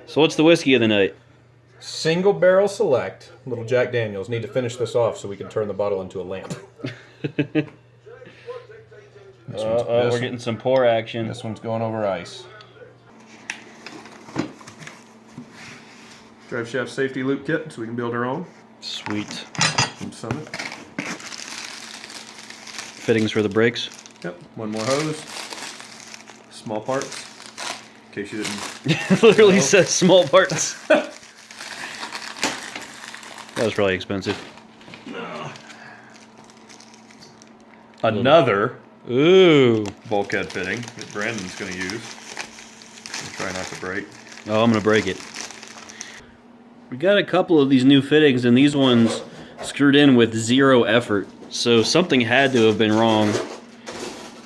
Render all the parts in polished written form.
So what's the whiskey of the night? Single barrel select, little Jack Daniels. Need to finish this off so we can turn the bottle into a lamp. We're getting some pour action. This one's going over ice. Drive shaft safety loop kit so we can build our own. Sweet. From Summit. Fittings for the brakes. Yep, one more hose. Small parts. In case you didn't. Literally says small parts. That was probably expensive. Another bulkhead fitting that Brandon's going to use. I'll try not to break. Oh, I'm going to break it. We got a couple of these new fittings, and these ones screwed in with 0 effort. So something had to have been wrong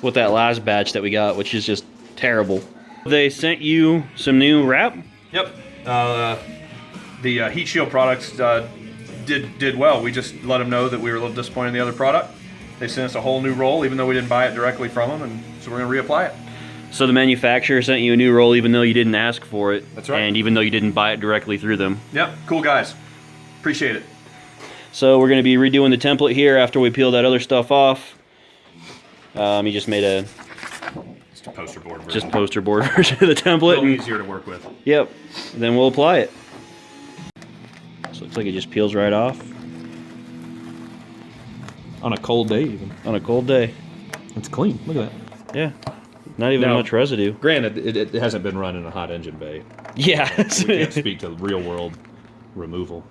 with that last batch that we got, which is just terrible. They sent you some new wrap? Yep. The heat shield products did well. We just let them know that we were a little disappointed in the other product. They sent us a whole new roll, even though we didn't buy it directly from them, and so we're going to reapply it. So the manufacturer sent you a new roll even though you didn't ask for it. That's right. And even though you didn't buy it directly through them. Yep, cool guys. Appreciate it. So we're going to be redoing the template here after we peel that other stuff off. He just made a poster board version. Just poster board version of the template. A little easier to work with. Yep. Then we'll apply it. So it looks like it just peels right off. On a cold day, even. On a cold day. It's clean. Look at that. Yeah. Not even much residue. Granted, it hasn't been run in a hot engine bay. Yeah. We can't speak to real world removal.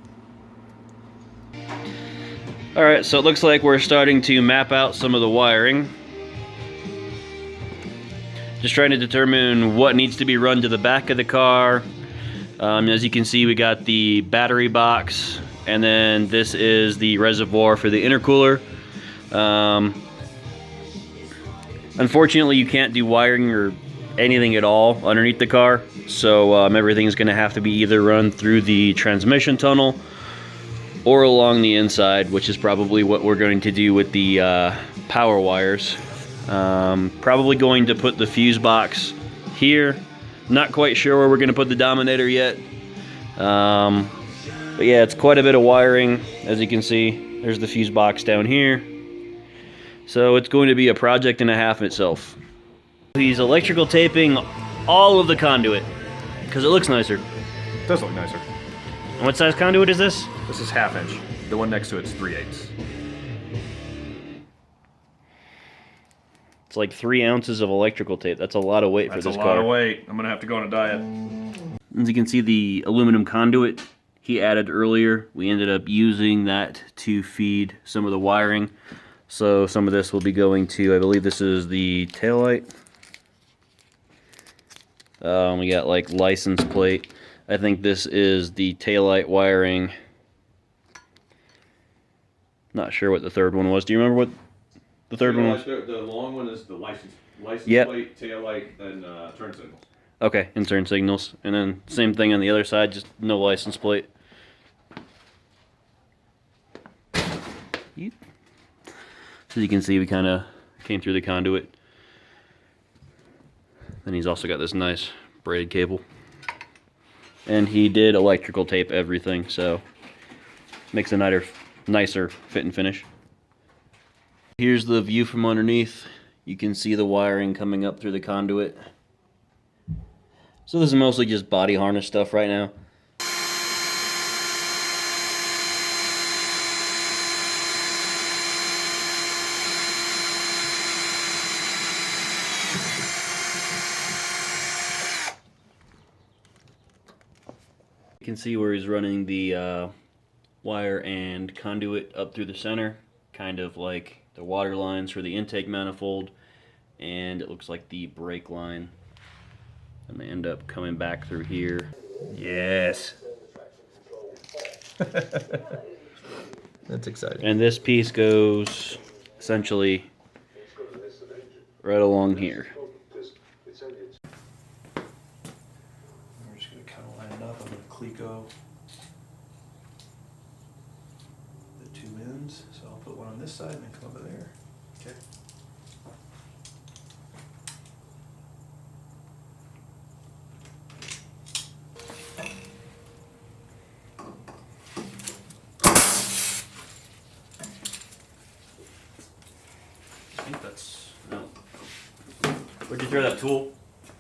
Alright, so it looks like we're starting to map out some of the wiring. Just trying to determine what needs to be run to the back of the car. As you can see, we got the battery box, and then this is the reservoir for the intercooler. Unfortunately, you can't do wiring or anything at all underneath the car, so everything's going to have to be either run through the transmission tunnel or along the inside, which is probably what we're going to do with the power wires. Probably going to put the fuse box here. Not quite sure where we're going to put the Dominator yet. But yeah, it's quite a bit of wiring. As you can see, there's the fuse box down here. So it's going to be a project and a half itself. He's electrical taping all of the conduit because it looks nicer. It does look nicer. And what size conduit is this? This is 1/2 inch. The one next to it's 3/8. It's like 3 ounces of electrical tape. That's a lot of weight for this car. That's a lot of weight. I'm gonna have to go on a diet. As you can see, the aluminum conduit he added earlier, we ended up using that to feed some of the wiring. So some of this will be going to, I believe this is the taillight. We got like license plate. I think this is the taillight wiring. Not sure what the third one was. Do you remember what the third one was? The long one is the license Yep. plate, taillight, and turn signals. Okay, and turn signals. And then same thing on the other side, just no license plate. Yep. So you can see we kind of came through the conduit. Then he's also got this nice braided cable. And he did electrical tape everything, so makes a nicer fit and finish. Here's the view from underneath. You can see the wiring coming up through the conduit. So this is mostly just body harness stuff right now. You can see where he's running the wire and conduit up through the center, kind of like the water lines for the intake manifold, and it looks like the brake line. And they end up coming back through here. Yes. That's exciting. And this piece goes essentially right along here. We're just going to kind of line it up. I'm going to cleco the 2 ends. So I'll put one on this side and then come over there. Okay. Where'd you throw that tool?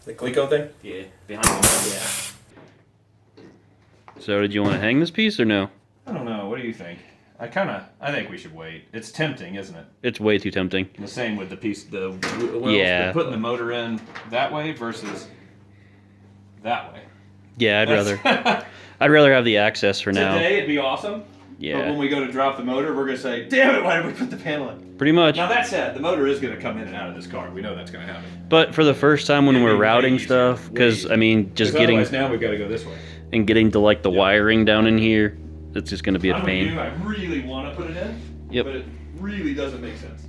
The Clico thing? Yeah, behind you. Yeah. So did you want to hang this piece or no? I don't know. What do you think? I think we should wait. It's tempting, isn't it? It's way too tempting. The same with the piece, the wheels. Yeah. Putting the motor in that way versus that way. Yeah, I'd rather have the access for now. Today it'd be awesome. Yeah. But when we go to drop the motor, we're gonna say, "Damn it! Why did we put the panel in?" Pretty much. Now that said, the motor is gonna come in and out of this car. We know that's gonna happen. But for the first time when It'd we're be way routing easier, stuff, because I mean, just getting otherwise now we've got to go this way. and getting to like the wiring down in here, it's just gonna be a I'm with pain. you. I really want to put it in. Yep. But it really doesn't make sense.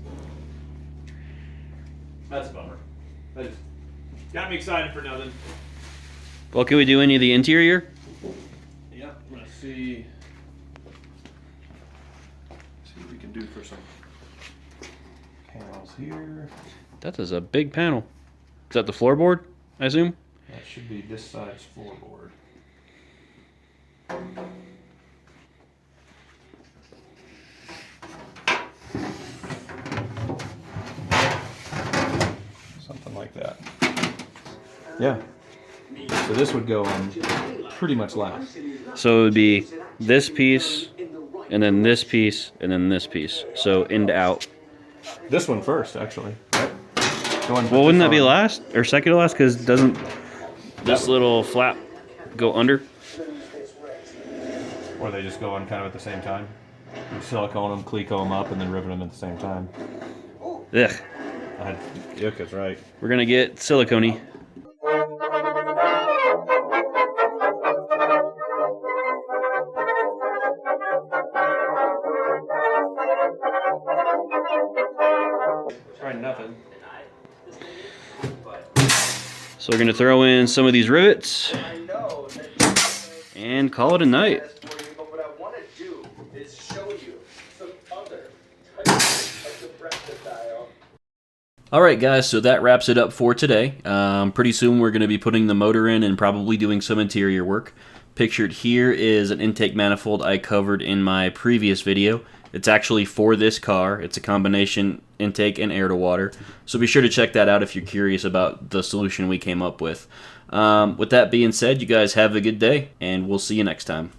That's a bummer. That just got me excited for nothing. Well, can we do any of the interior? Yeah, I'm gonna see what we can do for some panels here. That is a big panel. Is that the floorboard, I assume? That should be this side's floorboard. Something like that. Yeah. So this would go on pretty much last. So it would be this piece, and then this piece, and then this piece. So in to out. This one first, actually. Right? Well, wouldn't that be last or second to last? Because doesn't this little flap go under? Or they just go on kind of at the same time. You silicone them, Clico them up, and then rivet them at the same time. Ugh. Yuck, that's right. We're gonna get silicone-y. Try nothing. So we're gonna throw in some of these rivets and call it a night. But what I want to do is show you some other types of compressor style. Alright guys, so that wraps it up for today. Pretty soon we're going to be putting the motor in and probably doing some interior work. Pictured here is an intake manifold I covered in my previous video. It's actually for this car. It's a combination intake and air to water. So be sure to check that out if you're curious about the solution we came up with. With that being said, you guys have a good day, and we'll see you next time.